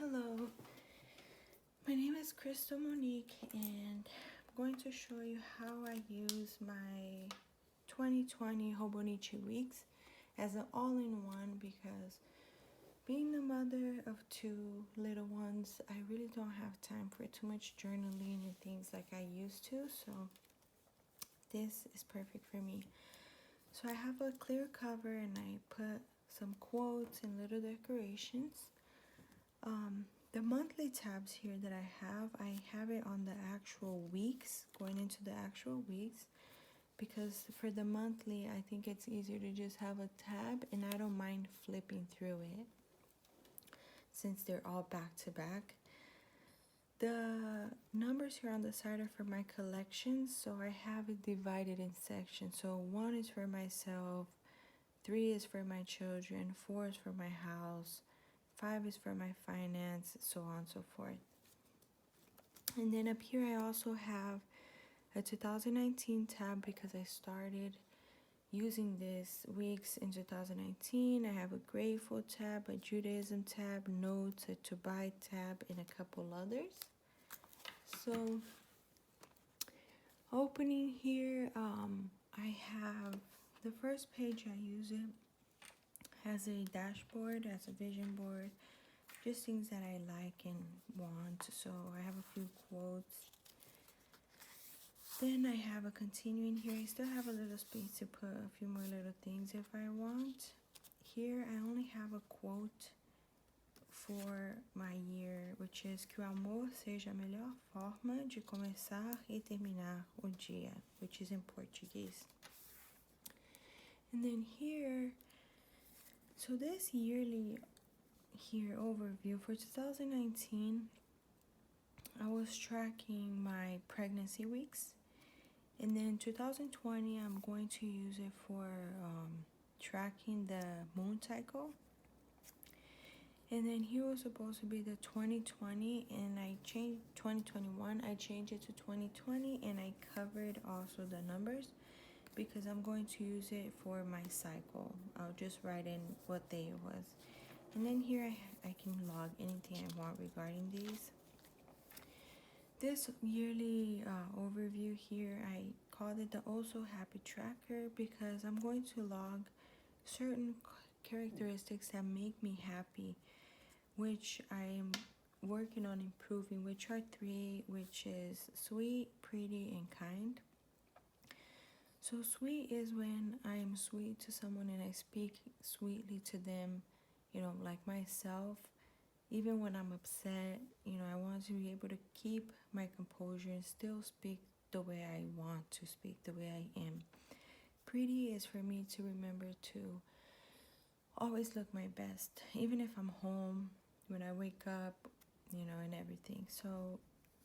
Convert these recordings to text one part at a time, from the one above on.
Hello, my name is Crystal Monique and I'm going to show you how I use my 2020 Hobonichi weeks as an all-in-one because being the mother of two little ones, I really don't have time for too much journaling and things like I used to, so this is perfect for me. So I have a clear cover and I put some quotes and little decorations. The monthly tabs here that I have it on the actual weeks, going into the actual weeks, because for the monthly, I think it's easier to just have a tab and I don't mind flipping through it since they're all back to back. The numbers here on the side are for my collections, so I have it divided in sections. So 1 is for myself, 3 is for my children, 4 is for my house, 5 is for my finance, so on and so forth. And then up here I also have a 2019 tab because I started using this weeks in 2019. I have a grateful tab, a Judaism tab, notes, a to buy tab, and a couple others. So opening here, I have the first page I use it has a dashboard, has a vision board, just things that I like and want. So I have a few quotes. Then I have a continuing here. I still have a little space to put a few more little things if I want. Here I only have a quote for my year, which is que o amor seja a melhor forma de começar e terminar o dia, which is in Portuguese. And then here, so this yearly here overview for 2019, I was tracking my pregnancy weeks, and then 2020 I'm going to use it for tracking the moon cycle. And then here was supposed to be the 2020, and I changed 2021. I changed it to 2020, and I covered also the numbers because I'm going to use it for my cycle. I'll just write in what day it was. And then here I can log anything I want regarding these. This yearly overview here, I called it the Oh So Happy Tracker because I'm going to log certain characteristics that make me happy, which I am working on improving, which are 3, which is sweet, pretty, and kind. So sweet is when I am sweet to someone and I speak sweetly to them, like myself. Even when I'm upset, I want to be able to keep my composure and still speak the way I want to speak, the way I am. Pretty is for me to remember to always look my best, even if I'm home, when I wake up, and everything. So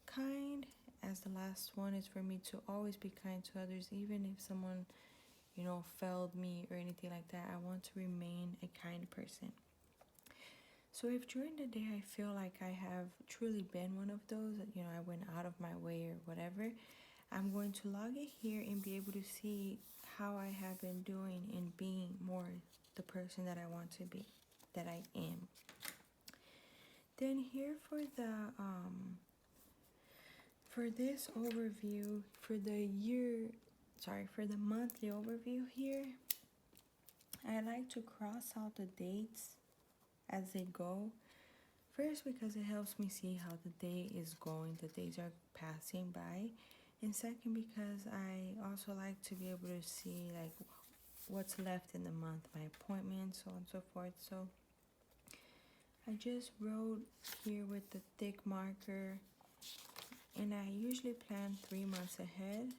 kind as the last one is for me to always be kind to others, even if someone, failed me or anything like that. I want to remain a kind person. So if during the day I feel like I have truly been one of those, I went out of my way or whatever, I'm going to log it here and be able to see how I have been doing in being more the person that I want to be, that I am. Then here for the for this overview, for the monthly overview here, I like to cross out the dates as they go. First, because it helps me see how the day is going, the days are passing by. And second, because I also like to be able to see like what's left in the month, my appointments, so on and so forth. So I just wrote here with the thick marker, and I usually plan 3 months ahead,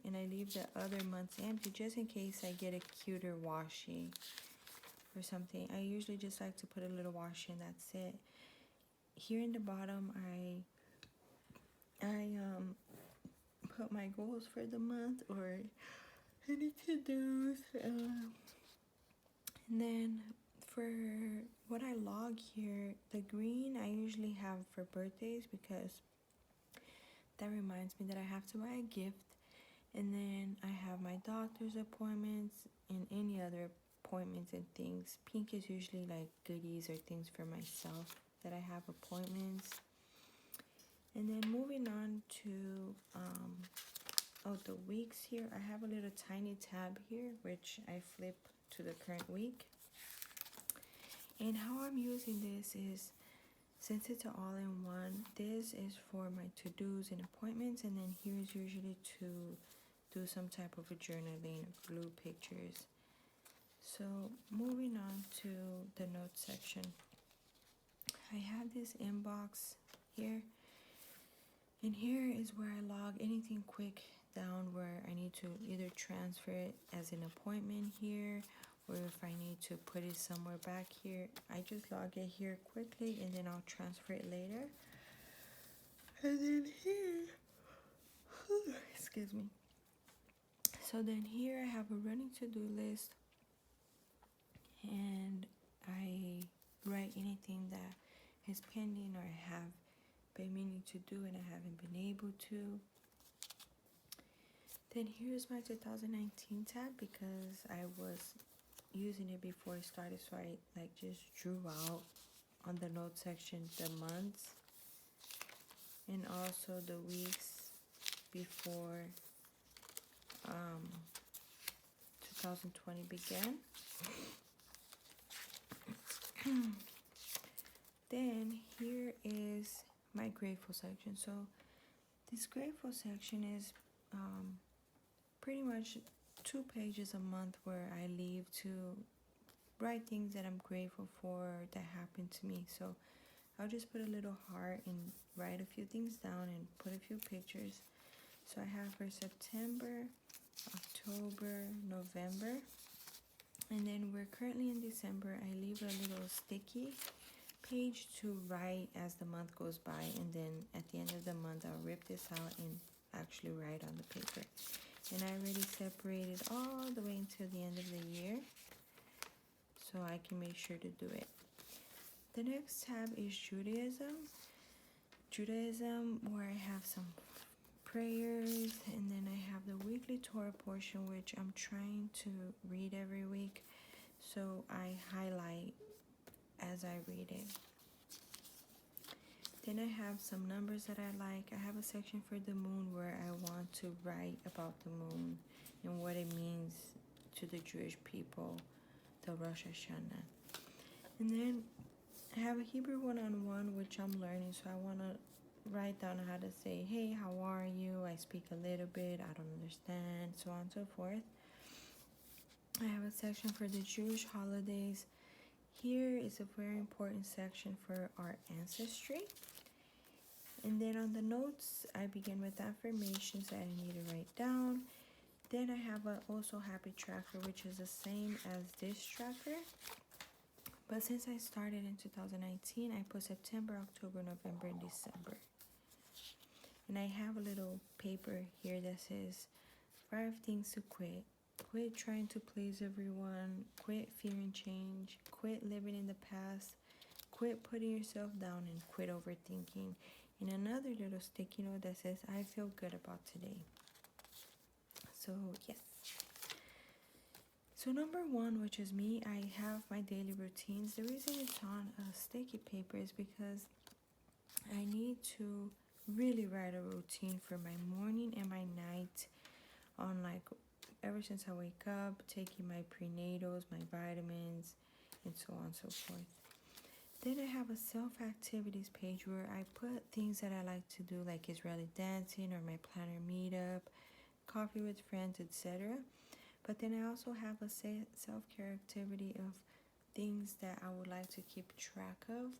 and I leave the other months empty just in case I get a cuter washi or something. I usually just like to put a little washi and that's it. Here in the bottom, I put my goals for the month or any to-dos. And then for what I log here, the green I usually have for birthdays because that reminds me that I have to buy a gift. And then I have my doctor's appointments and any other appointments and things. Pink is usually like goodies or things for myself that I have appointments. And then moving on to the weeks here, I have a little tiny tab here which I flip to the current week. And how I'm using this is, since it's an all-in-one, this is for my to-dos and appointments, and then here's usually to do some type of a journaling, glue pictures. So moving on to the notes section, I have this inbox here, and here is where I log anything quick down where I need to either transfer it as an appointment here, or if I need to put it somewhere back here, I just log it here quickly and then I'll transfer it later. And then here, excuse me. So then here I have a running to-do list, and I write anything that is pending or I have been meaning to do and I haven't been able to. Then here's my 2019 tab because I was using it before I started, so I just drew out on the note section the months and also the weeks before 2020 began. Then here is my grateful section. So this grateful section is pretty much 2 pages a month where I leave to write things that I'm grateful for that happened to me. So I'll just put a little heart and write a few things down and put a few pictures. So I have for September, October, November, and then we're currently in December. I leave a little sticky page to write as the month goes by, and then at the end of the month I'll rip this out and actually write on the paper. And I already separated all the way until the end of the year, so I can make sure to do it. The next tab is Judaism, where I have some prayers, and then I have the weekly Torah portion, which I'm trying to read every week, so I highlight as I read it. Then I have some numbers that I like. I have a section for the moon where I want to write about the moon and what it means to the Jewish people, the Rosh Hashanah. And then I have a Hebrew one-on-one, which I'm learning, so I want to write down how to say, hey, how are you? I speak a little bit, I don't understand, so on and so forth. I have a section for the Jewish holidays. Here is a very important section for our ancestry. And then on the notes, I begin with affirmations that I need to write down. Then I have a also happy tracker, which is the same as this tracker. But since I started in 2019, I put September, October, November, and December. And I have a little paper here that says 5 things to quit. Quit trying to please everyone. Quit fearing change. Quit living in the past. Quit putting yourself down, and quit overthinking. And another little sticky note that says, I feel good about today. So, yes. So number 1, which is me, I have my daily routines. The reason it's on a sticky paper is because I need to really write a routine for my morning and my night on ever since I wake up, taking my prenatals, my vitamins, and so on and so forth. Then I have a self-activities page where I put things that I like to do, like Israeli dancing or my planner meetup, coffee with friends, etc. But then I also have a self-care activity of things that I would like to keep track of.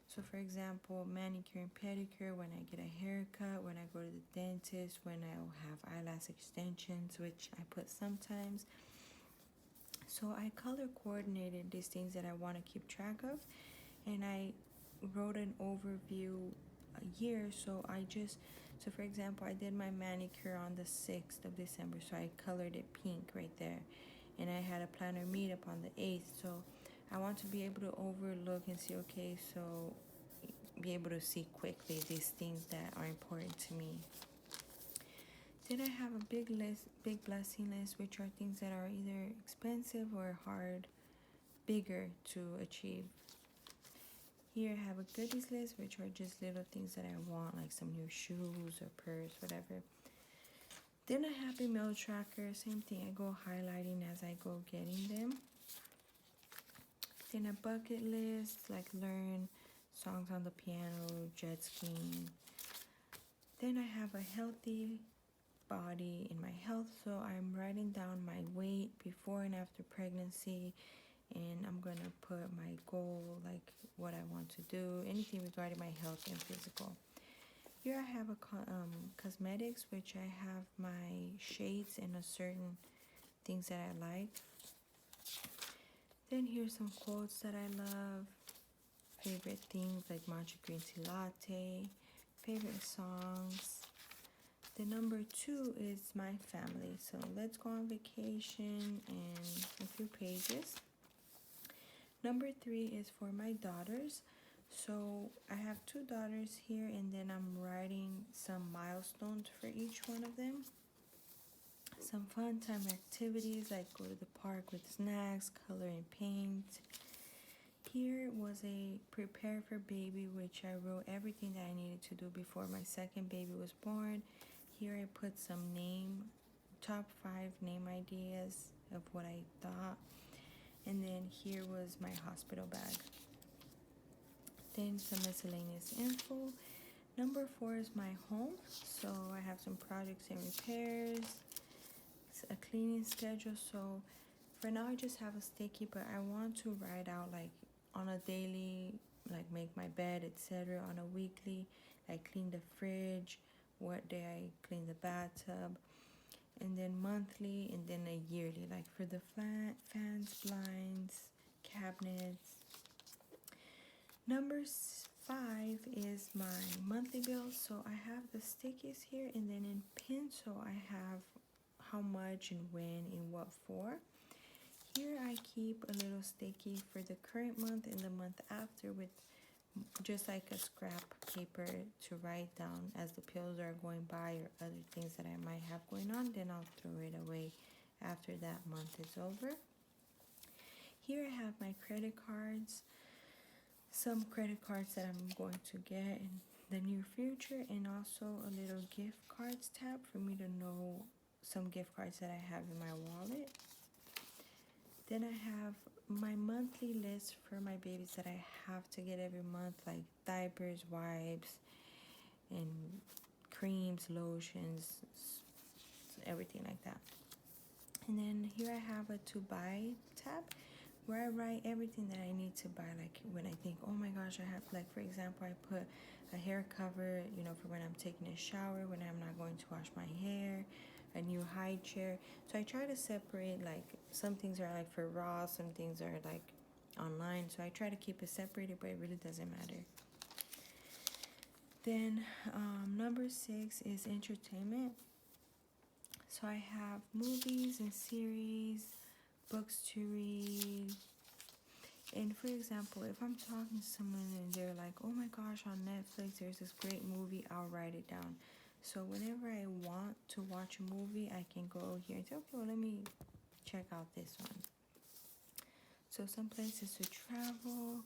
So for example, manicure and pedicure, when I get a haircut, when I go to the dentist, when I'll have eyelash extensions, which I put sometimes. So I color coordinated these things that I want to keep track of. And I wrote an overview a year, so for example, I did my manicure on the 6th of December, so I colored it pink right there, and I had a planner meetup on the 8th, so I want to be able to overlook and see, okay, so be able to see quickly these things that are important to me. Then I have a big blessing list, which are things that are either expensive or bigger to achieve. Here I have a goodies list, which are just little things that I want, like some new shoes or purse, whatever. Then a happy meal tracker, same thing, I go highlighting as I go getting them. Then a bucket list, like learn songs on the piano, jet skiing. Then I have a healthy body in my health, so I'm writing down my weight before and after pregnancy, and I'm gonna put my goal, like what I want to do, anything regarding my health and physical. Here I have a cosmetics, which I have my shades and a certain things that I like. Then here's some quotes that I love, favorite things like matcha green tea latte, favorite songs. The number 2 is my family. So let's go on vacation and a few pages. Number 3 is for my daughters. So I have 2 daughters here, and then I'm writing some milestones for each one of them. Some fun time activities like go to the park with snacks, color and paint. Here was a prepare for baby, which I wrote everything that I needed to do before my second baby was born. Here I put some top 5 name ideas of what I thought. And then here was my hospital bag. Then some miscellaneous info. Number 4 is my home. So I have some projects and repairs, a cleaning schedule. So for now I just have a sticky, but I want to write out like on a daily, like make my bed, etc. On a weekly, like clean the fridge, what day I clean the bathtub, and then monthly, and then a yearly, like for the fans, blinds, cabinets. Number 5 is my monthly bill. So I have the stickies here, and then in pencil I have how much and when and what for. Here I keep a little sticky for the current month and the month after, with just like a scrap paper to write down as the pills are going by or other things that I might have going on. Then I'll throw it away after that month is over. Here I have my credit cards, some credit cards that I'm going to get in the near future, and also a little gift cards tab for me to know some gift cards that I have in my wallet. Then I have my monthly list for my babies that I have to get every month, like diapers, wipes, and creams, lotions, everything like that. And then here I have a to buy tab where I write everything that I need to buy, like when I think, oh my gosh, I have, like for example, I put a hair cover, for when I'm taking a shower, when I'm not going to wash my hair, a new high chair. So I try to separate, like some things are like for raw, some things are like online, so I try to keep it separated, but it really doesn't matter. Then number 6 is entertainment. So I have movies and series, books to read. And for example, if I'm talking to someone and they're like, oh my gosh, on Netflix there's this great movie, I'll write it down. So whenever I want to watch a movie, I can go here and say, okay, well, let me check out this one. So some places to travel.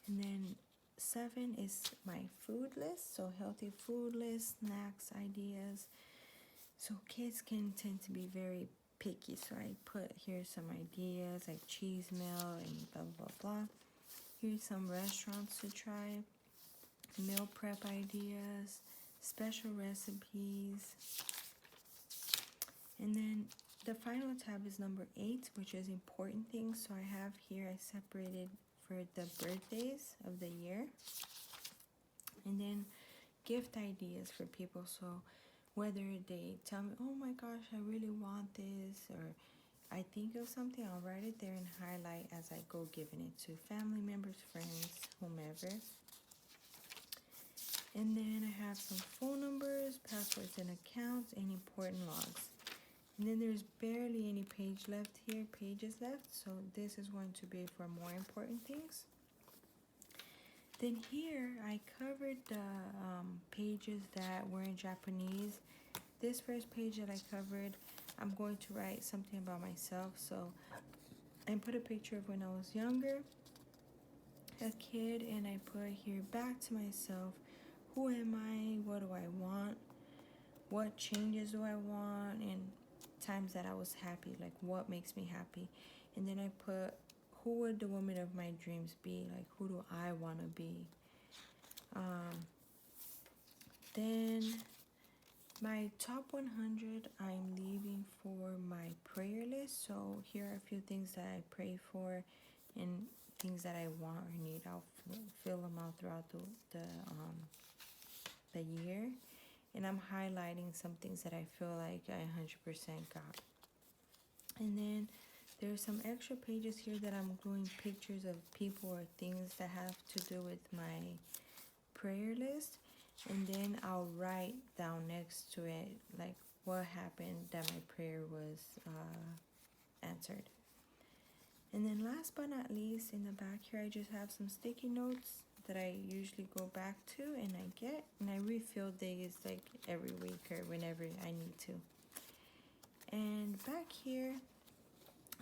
And then 7 is my food list. So healthy food list, snacks, ideas. So kids can tend to be very picky. So I put here some ideas like cheese melt and blah, blah, blah. Here's some restaurants to try, meal prep ideas, special recipes. And then the final tab is number 8, which is important things. So I have here, I separated for the birthdays of the year. And then gift ideas for people. So whether they tell me, oh my gosh, I really want this, or I think of something, I'll write it there and highlight as I go giving it to family members, friends, whomever. And then I have some phone numbers, passwords and accounts, and important logs. And then there's barely any pages left, so this is going to be for more important things. Then here I covered the pages that were in Japanese. This first page that I covered, I'm going to write something about myself. So I put a picture of when I was younger. a kid, and I put here back to myself. Who am I? What do I want? What changes do I want? And times that I was happy, like what makes me happy. And then I put, who would the woman of my dreams be? Like, who do I want to be? Then my top 100, I'm leaving for my prayer list. So here are a few things that I pray for and things that I want or need. I'll fill them out throughout the year. And I'm highlighting some things that I feel like I 100% got. And then there's some extra pages here that I'm doing pictures of people or things that have to do with my prayer list. And then I'll write down next to it like what happened that my prayer was answered. And then last but not least, in the back here, I just have some sticky notes that I usually go back to and I refill these like every week or whenever I need to. And back here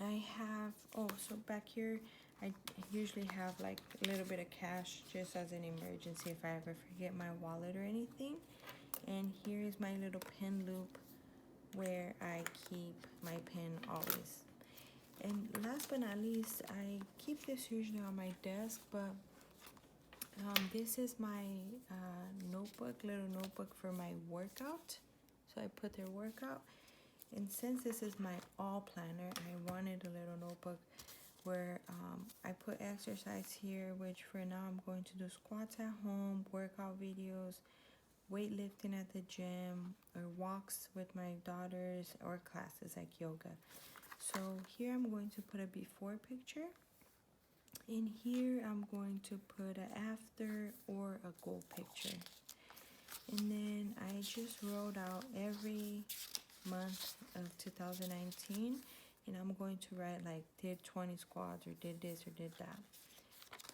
I have, so back here I usually have like a little bit of cash just as an emergency if I ever forget my wallet or anything. And here is my little pen loop where I keep my pen always. And last but not least, I keep this usually on my desk, but this is my little notebook for my workout. So I put their workout. And since this is my all planner, I wanted a little notebook where I put exercise here, which for now I'm going to do squats at home, workout videos, weightlifting at the gym, or walks with my daughters, or classes like yoga. So here I'm going to put a before picture. In here I'm going to put an after or a goal picture. And then I just wrote out every month of 2019, and I'm going to write like did 20 squats or did this or did that.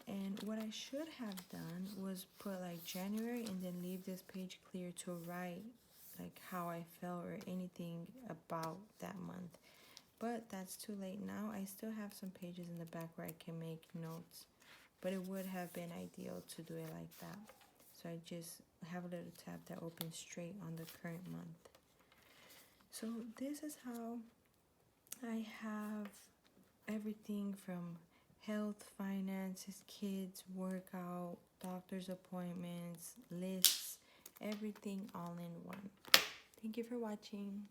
And what I should have done was put like January and then leave this page clear to write like how I felt or anything about that month. But that's too late now. I still have some pages in the back where I can make notes, but it would have been ideal to do it like that. So I just have a little tab that opens straight on the current month. So this is how I have everything from health, finances, kids, workout, doctor's appointments, lists, everything all in one. Thank you for watching.